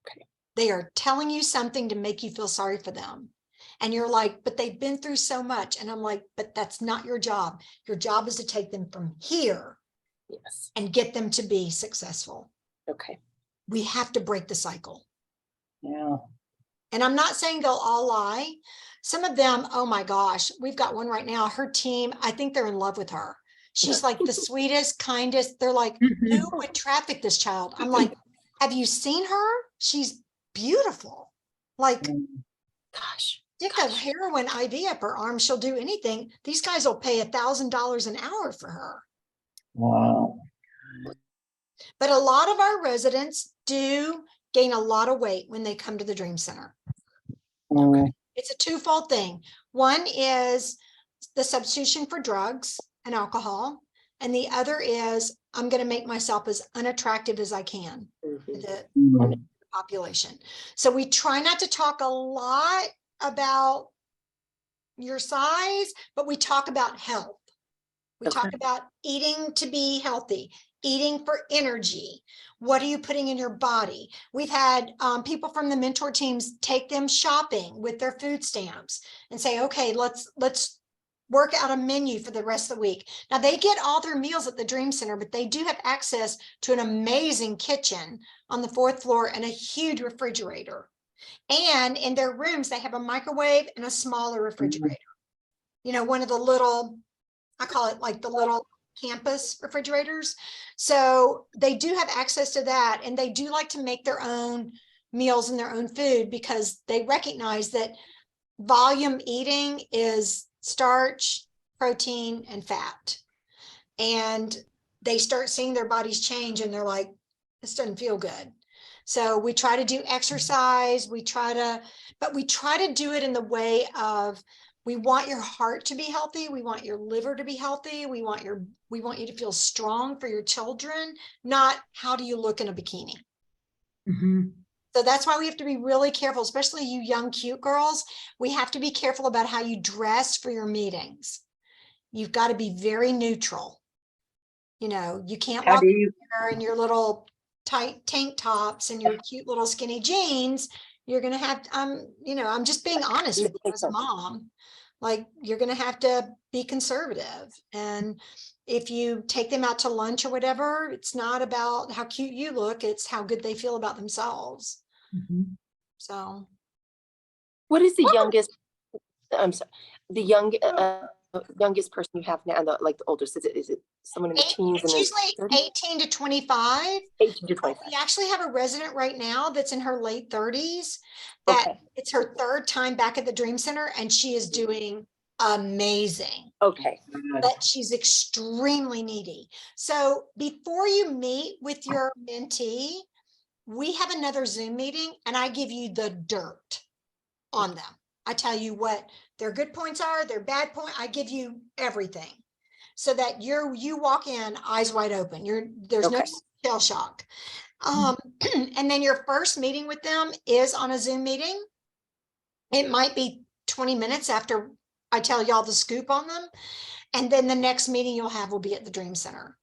Okay. They are telling you something to make you feel sorry for them. And you're like, but they've been through so much. And I'm like, but that's not your job. Your job is to take them from here Yes. and get them to be successful. Okay. We have to break the cycle. yeah. And I'm not saying they'll all lie. Some of them, oh my gosh, we've got one right now. Her team, I think they're in love with her. She's like the sweetest, kindest. They're like, who would traffic this child? I'm like, have you seen her? She's beautiful. Like, Mm, Gosh. stick a heroin IV up her arm, she'll do anything. These guys will pay $1,000 an hour for her. wow. But a lot of our residents do gain a lot of weight when they come to the Dream Center. Mm, It's a twofold thing. One is the substitution for drugs and alcohol. And the other is I'm going to make myself as unattractive as I can to Mhm. the mm, population. So we try not to talk a lot about your size, but we talk about health. We talk Okay. about eating to be healthy, eating for energy. What are you putting in your body? We've had people from the mentor teams take them shopping with their food stamps and say, okay, let's work out a menu for the rest of the week. Now they get all their meals at the Dream Center, but they do have access to an amazing kitchen on the 4th floor and a huge refrigerator. And in their rooms, they have a microwave and a smaller refrigerator. You know, one of the little, I call it like the little campus refrigerators. So they do have access to that, and they do like to make their own meals and their own food because they recognize that volume eating is starch, protein, and fat. And they start seeing their bodies change and they're like, this doesn't feel good. So we try to do exercise, but we try to do it in the way of, we want your heart to be healthy. We want your liver to be healthy. We want you to feel strong for your children, not how do you look in a bikini. Mhm. So that's why we have to be really careful, especially you young, cute girls. We have to be careful about how you dress for your meetings. You've got to be very neutral. You know, you can't how walk do you, there in your little tight tank tops and your cute little skinny jeans. You're going to have, you know, I'm just being honest with you as a mom. Like, you're going to have to be conservative. And if you take them out to lunch or whatever, it's not about how cute you look, it's how good they feel about themselves. Mhm. So What is the youngest? I'm sorry. The youngest person you have now, like the oldest, is it someone in the teens and it's the usually 30s? 18 to 25. 18 to But 25. we actually have a resident right now that's in her late 30s that Okay. it's her 3rd time back at the Dream Center, and she is doing amazing, Okay. but she's extremely needy. So before you meet with your mentee, we have another Zoom meeting and I give you the dirt on them. I tell you what their good points are, their bad point. I give you everything so that you walk in eyes wide open. There's no Okay. shell shock. And then your first meeting with them is on a Zoom meeting. It might be 20 minutes after I tell y'all the scoop on them. And then the next meeting you'll have will be at the Dream Center.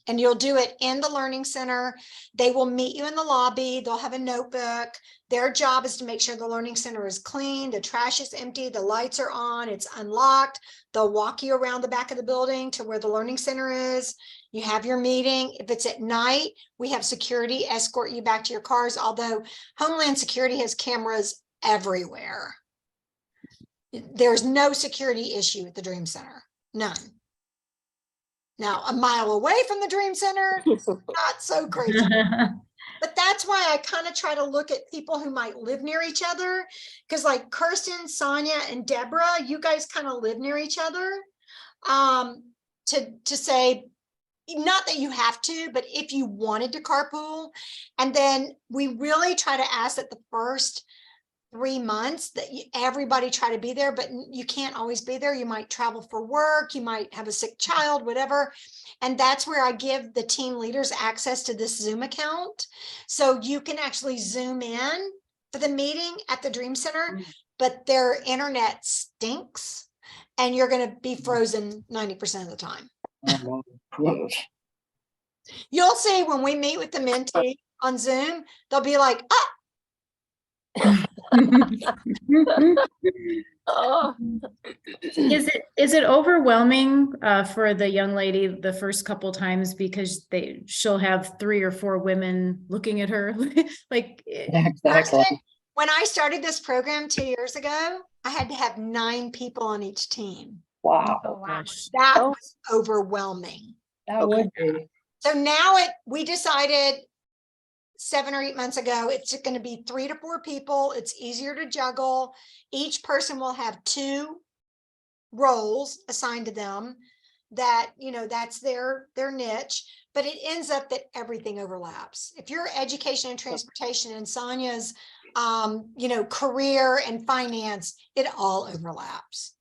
And you'll do it in the Learning Center. They will meet you in the lobby. They'll have a notebook. Their job is to make sure the Learning Center is clean, the trash is empty, the lights are on, it's unlocked. They'll walk you around the back of the building to where the Learning Center is. You have your meeting. If it's at night, we have security escort you back to your cars, although Homeland Security has cameras everywhere. There's no security issue at the Dream Center, none. Now, a mile away from the Dream Center, not so crazy. But that's why I kind of try to look at people who might live near each other. Because like Kirsten, Sonia, and Deborah, you guys kind of live near each other. To say, not that you have to, but if you wanted to carpool. And then we really try to ask that the first 3 months that everybody try to be there, but you can't always be there. You might travel for work, you might have a sick child, whatever. And that's where I give the team leaders access to this Zoom account. So you can actually Zoom in for the meeting at the Dream Center, but their internet stinks and you're going to be frozen 90% of the time. You'll see when we meet with the mentee on Zoom, they'll be like, ah, Oh, Is it overwhelming for the young lady the first couple times because she'll have 3 or 4 women looking at her like Exactly. when I started this program 2 years ago, I had to have 9 people on each team. Wow. oh gosh. That Oh. was overwhelming. That Okay. would be. So now we decided 7 or 8 months ago, it's going to be 3 to 4 people. It's easier to juggle. Each person will have 2 roles assigned to them that, that's their niche, but it ends up that everything overlaps. If you're education and transportation and Sonia's, career and finance, it all overlaps.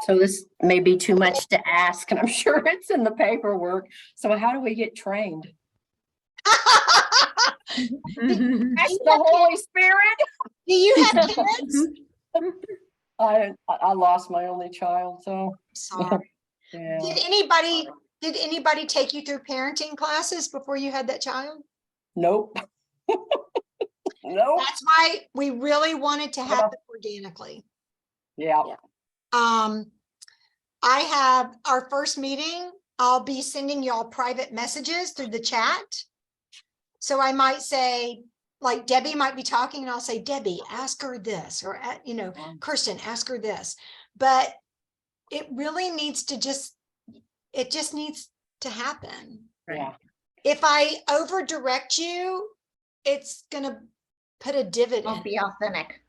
So this may be too much to ask, and I'm sure it's in the paperwork. So how do we get trained? That's the Holy Spirit. Do you have kids? I lost my only child, so Sorry. yeah. Did anybody take you through parenting classes before you had that child? Nope. Nope. That's why we really wanted to happen organically. Yeah. I have our first meeting. I'll be sending y'all private messages through the chat. So I might say, like Debbie might be talking and I'll say, Debbie, ask her this, or, Kirsten, ask her this. But it really needs to it just needs to happen. Yeah. If I over direct you, it's going to put a divot Won't in. be authentic.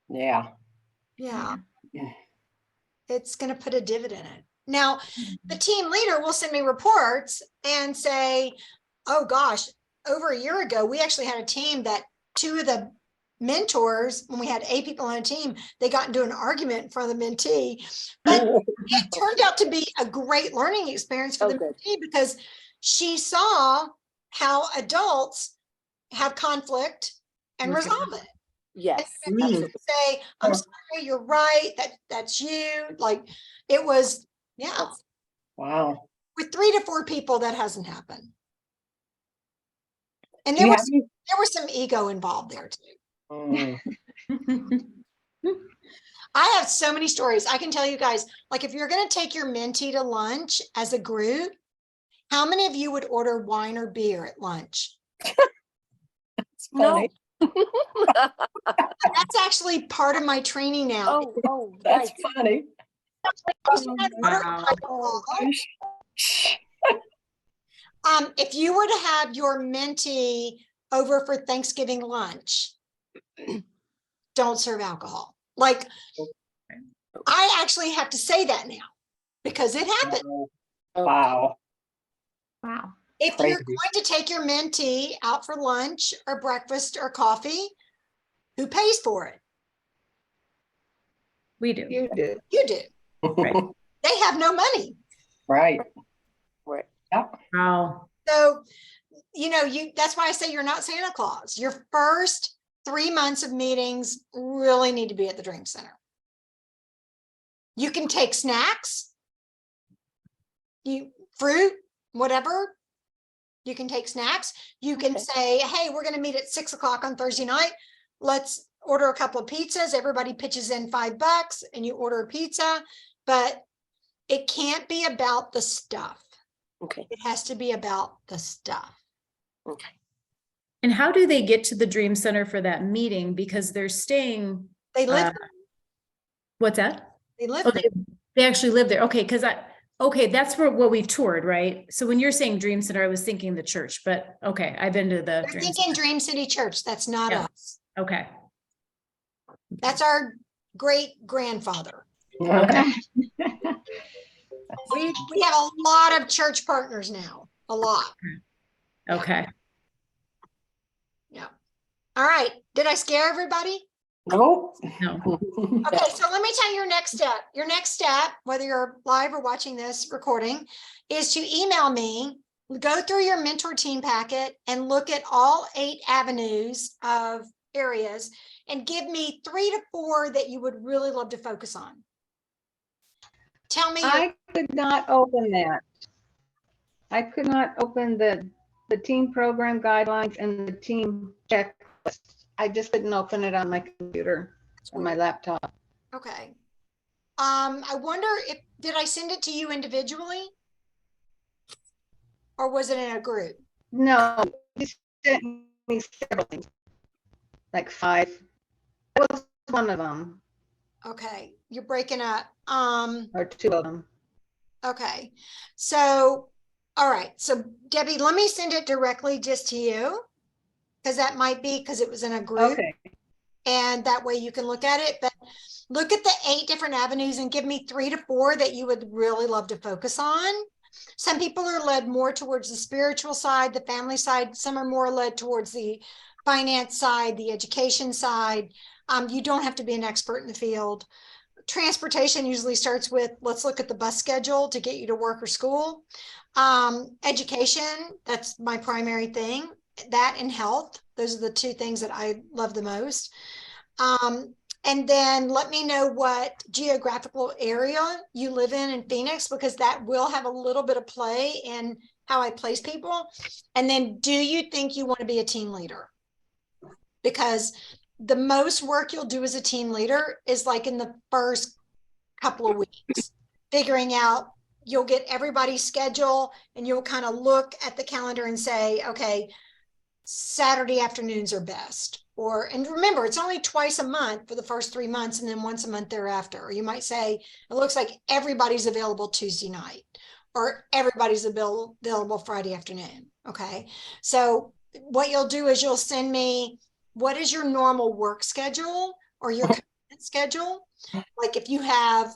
Yeah. Yeah. Yeah. It's going to put a divot in it. Now, the team leader will send me reports and say, oh gosh, over a year ago, we actually had a team that 2 of the mentors, when we had 8 people on a team, they got into an argument in front of the mentee. But it turned out to be a great learning experience for Oh, the good. mentee because she saw how adults have conflict and Mhm. resolve it. Yes. And Absolutely. say, I'm sorry, you're right, that's you. Like it was, yeah. Wow. With 3 to 4 people, that hasn't happened. And Do you have any- there was some ego involved there too. Mm, I have so many stories. I can tell you guys, like if you're going to take your mentee to lunch as a group, how many of you would order wine or beer at lunch? it's funny. That's actually part of my training now. Oh, That's right. funny. You should order Wow. alcohol. If you were to have your mentee over for Thanksgiving lunch, don't serve alcohol. Like, I actually have to say that now because it happened. Wow. Wow. If you're Crazy. going to take your mentee out for lunch or breakfast or coffee, who pays for it? We do. You do. Right. They have no money. Right. Right. Wow. So, that's why I say you're not Santa Claus. Your first 3 months of meetings really need to be at the Dream Center. You can take snacks. fruit, whatever. You can take snacks. You can Okay. say, hey, we're gonna meet at 6 o'clock on Thursday night. Let's order a couple of pizzas. Everybody pitches in $5 and you order a pizza, but it can't be about the stuff. Okay, It has to be about the stuff. okay. And how do they get to the Dream Center for that meeting? Because they're staying, They live, uh, what's that? they live Oh, there. they actually live there. Okay, okay, that's what we've toured, right? So when you're saying Dream Center, I was thinking the church, but okay, I've been to the They're Dream thinking Center. Dream City Church. That's not Yeah. us. Okay, That's our great grandfather. Okay. We have a lot of church partners now, a lot. okay. Yeah. All right. Did I scare everybody? Nope. No, Okay, so let me tell you your next step. Your next step, whether you're live or watching this recording, is to email me, go through your mentor team packet and look at all 8 avenues of areas and give me 3 to 4 that you would really love to focus on. Tell me, I could not open that. I could not open the team program guidelines and the team checklist. I just couldn't open it on my computer or my laptop. okay. I wonder did I send it to you individually? Or was it in a group? No, you sent me several things, like 5. That was one of them, Okay, you're breaking up. or 2 of them. Okay, so, all right, so Debbie, let me send it directly just to you. Because that might be because it was in a group. Okay, And that way you can look at it, but look at the 8 different avenues and give me 3 to 4 that you would really love to focus on. Some people are led more towards the spiritual side, the family side. Some are more led towards the finance side, the education side. You don't have to be an expert in the field. Transportation usually starts with, let's look at the bus schedule to get you to work or school. Education, that's my primary thing. That and health, those are the 2 things that I love the most. And then let me know what geographical area you live in Phoenix, because that will have a little bit of play in how I place people. And then, do you think you want to be a team leader? Because the most work you'll do as a team leader is like in the first couple of weeks, figuring out, you'll get everybody's schedule and you'll kind of look at the calendar and say, okay, Saturday afternoons are best. And remember, it's only twice a month for the first 3 months and then once a month thereafter. Or you might say, it looks like everybody's available Tuesday night or everybody's available Friday afternoon. Okay. So what you'll do is you'll send me, what is your normal work schedule or your commitment schedule? Like if you have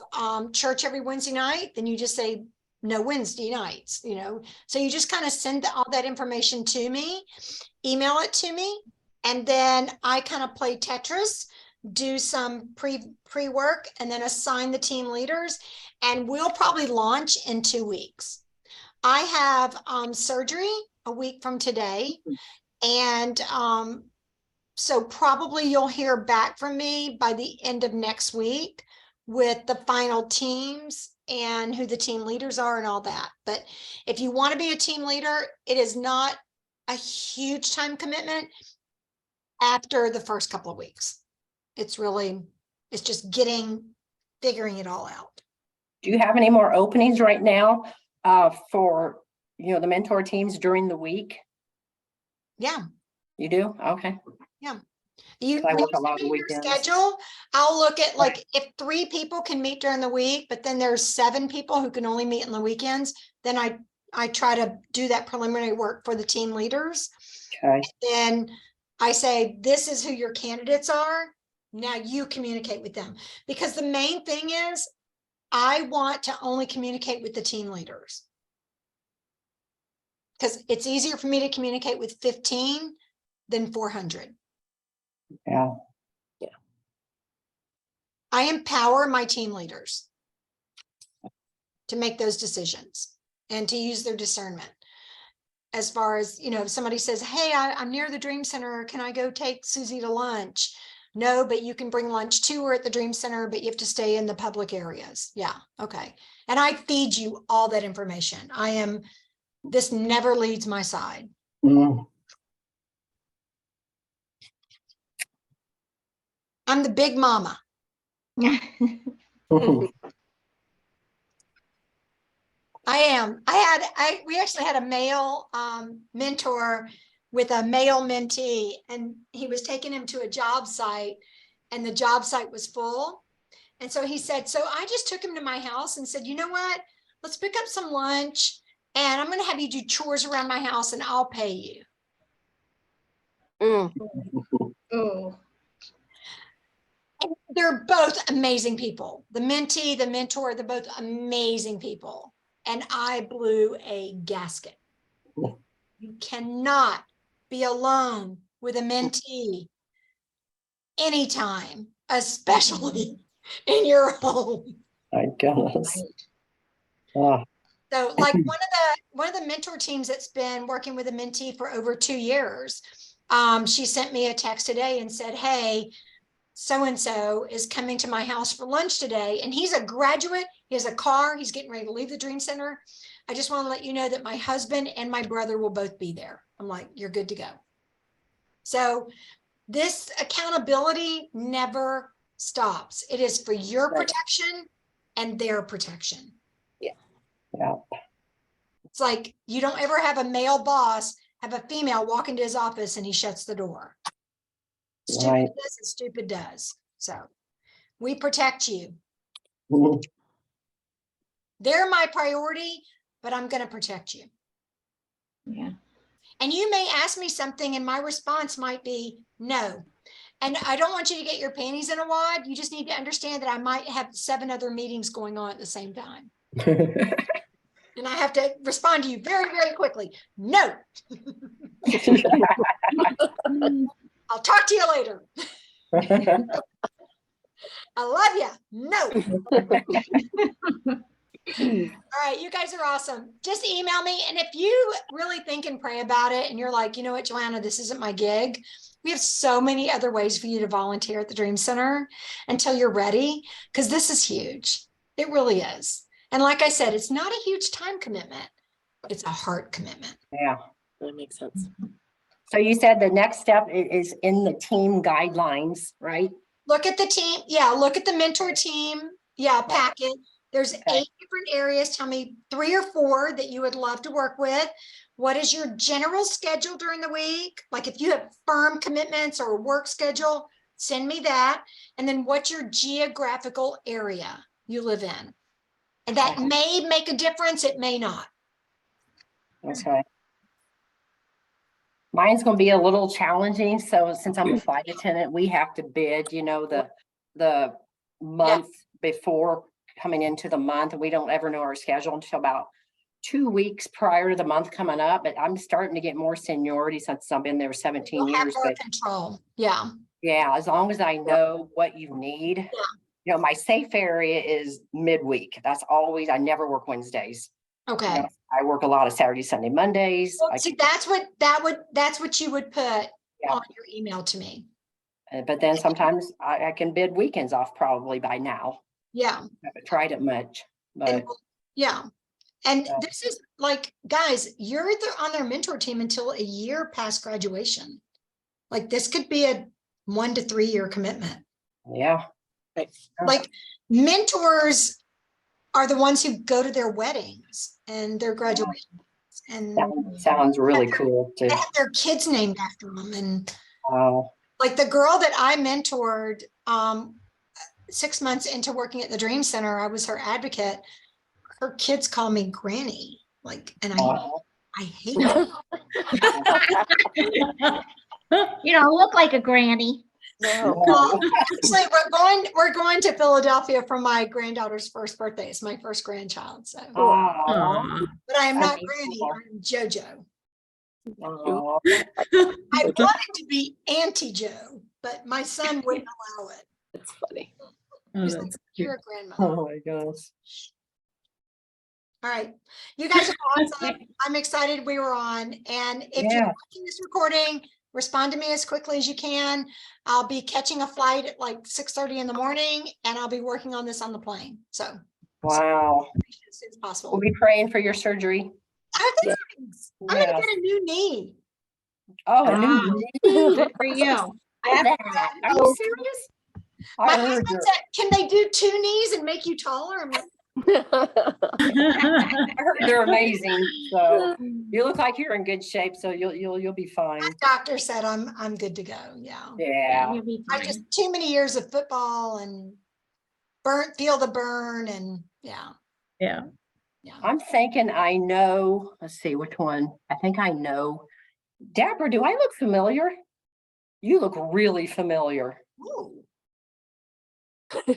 church every Wednesday night, then you just say no Wednesday nights, so you just kind of send all that information to me, email it to me, and then I kind of play Tetris, do some pre-work, and then assign the team leaders, and we'll probably launch in 2 weeks. I have surgery a week from today, and so probably you'll hear back from me by the end of next week with the final teams and who the team leaders are and all that. But if you want to be a team leader, it is not a huge time commitment after the first couple of weeks. It's just figuring it all out. Do you have any more openings right now for, the mentor teams during the week? Yeah. You do? Okay. You I work a send lot of me your weekends. schedule. I'll look at like if 3 people can meet during the week, but then there's 7 people who can only meet on the weekends, then I try to do that preliminary work for the team leaders. Okay. Then I say, this is who your candidates are. Now you communicate with them, because the main thing is I want to only communicate with the team leaders, because it's easier for me to communicate with 15 than 400. Yeah. I empower my team leaders to make those decisions and to use their discernment. As far as, if somebody says, hey, I'm near the Dream Center, can I go take Susie to lunch? No, but you can bring lunch to or at the Dream Center, but you have to stay in the public areas. Yeah, okay. And I feed you all that information. This never leaves my side. Mm. I'm the big mama. I am. We actually had a male mentor with a male mentee, and he was taking him to a job site, and the job site was full. And so he said, so I just took him to my house and said, you know what? Let's pick up some lunch, and I'm going to have you do chores around my house, and I'll pay you. Mm, Oh, And they're both amazing people. The mentee, the mentor, they're both amazing people. And I blew a gasket. You cannot be alone with a mentee anytime, especially in your home. My goodness. Ah, So like one of the mentor teams that's been working with a mentee for over 2 years, she sent me a text today and said, hey, so-and-so is coming to my house for lunch today. And he's a graduate. He has a car. He's getting ready to leave the Dream Center. I just want to let you know that my husband and my brother will both be there. I'm like, you're good to go. So this accountability never stops. It is for your Right. protection and their protection. yeah. It's like you don't ever have a male boss have a female walk into his office and he shuts the door. Stupid Right. does and stupid does. So we protect you. Mm. They're my priority, but I'm going to protect you. yeah. And you may ask me something and my response might be no. And I don't want you to get your panties in a wad. You just need to understand that I might have 7 other meetings going on at the same time. And I have to respond to you very, very quickly. No. I'll talk to you later. I love you. No. All right, you guys are awesome. Just email me. And if you really think and pray about it and you're like, you know what, Joanna, this isn't my gig. We have so many other ways for you to volunteer at the Dream Center until you're ready, because this is huge. It really is. And like I said, it's not a huge time commitment. It's a heart commitment. Yeah. that makes sense. So you said the next step is in the team guidelines, right? Look at the team. Yeah, look at the mentor team. Yeah, packet. There's 8 different areas. Tell me 3 or 4 that you would love to work with. What is your general schedule during the week? Like if you have firm commitments or a work schedule, send me that. And then what's your geographical area you live in? And that may make a difference. It may not. Okay. Mine's gonna be a little challenging, so since I'm a flight attendant, we have to bid, you know, the month before coming into the month, and we don't ever know our schedule until about 2 weeks prior to the month coming up, but I'm starting to get more seniority since I've been there 17 You'll have years, more but control. Yeah. yeah, as long as I know what you need. You know, my safe area is midweek. That's always, I never work Wednesdays. Okay. You know, I work a lot of Saturday, Sunday, Mondays. Well, see, that's what you would put Yeah. on your email to me. But then sometimes I can bid weekends off probably by now. Yeah. I haven't tried it much, And but yeah. And Yeah. this is like, guys, you're on their mentor team until a year past graduation. Like this could be a 1 to 3 year commitment. yeah. Like mentors are the ones who go to their weddings and their graduations and That sounds really cool they too. have their kids named after them. And Wow. like the girl that I mentored 6 months into working at the Dream Center, I was her advocate. Her kids call me Granny. Like, and Wow. I hate it. You don't look like a granny. No. Well, actually, we're going to Philadelphia for my granddaughter's first birthday. It's my first grandchild. So, Aw. Aw. but I am not That's Granny. cool. I'm JoJo. Aw. I wanted to be Auntie Joe, but my son wouldn't allow it. It's funny. Oh, He's that's like, cute. you're a grandmother. Oh my gosh. All right, you guys are awesome. I'm excited we were on. And if you're Yeah. watching this recording, respond to me as quickly as you can. I'll be catching a flight at like 6:30 in the morning and I'll be working on this on the plane. So Wow. as soon as possible. We'll be praying for your surgery. Oh, Yeah. thanks. I'm gonna Yes. get a new knee. Oh, Wow. new Good for you. that. Are you serious? My I heard husband you're, said, can they do 2 knees and make you taller? I'm like, I heard you're amazing. So you look like you're in good shape, so you'll be fine. doctor said I'm good to go. Yeah. Yeah. You'll be I fine. just too many years of football and feel the burn and yeah. Yeah. Yeah. I'm thinking I know, let's see which one. I think I know. Deborah, do I look familiar? You look really familiar. Ooh.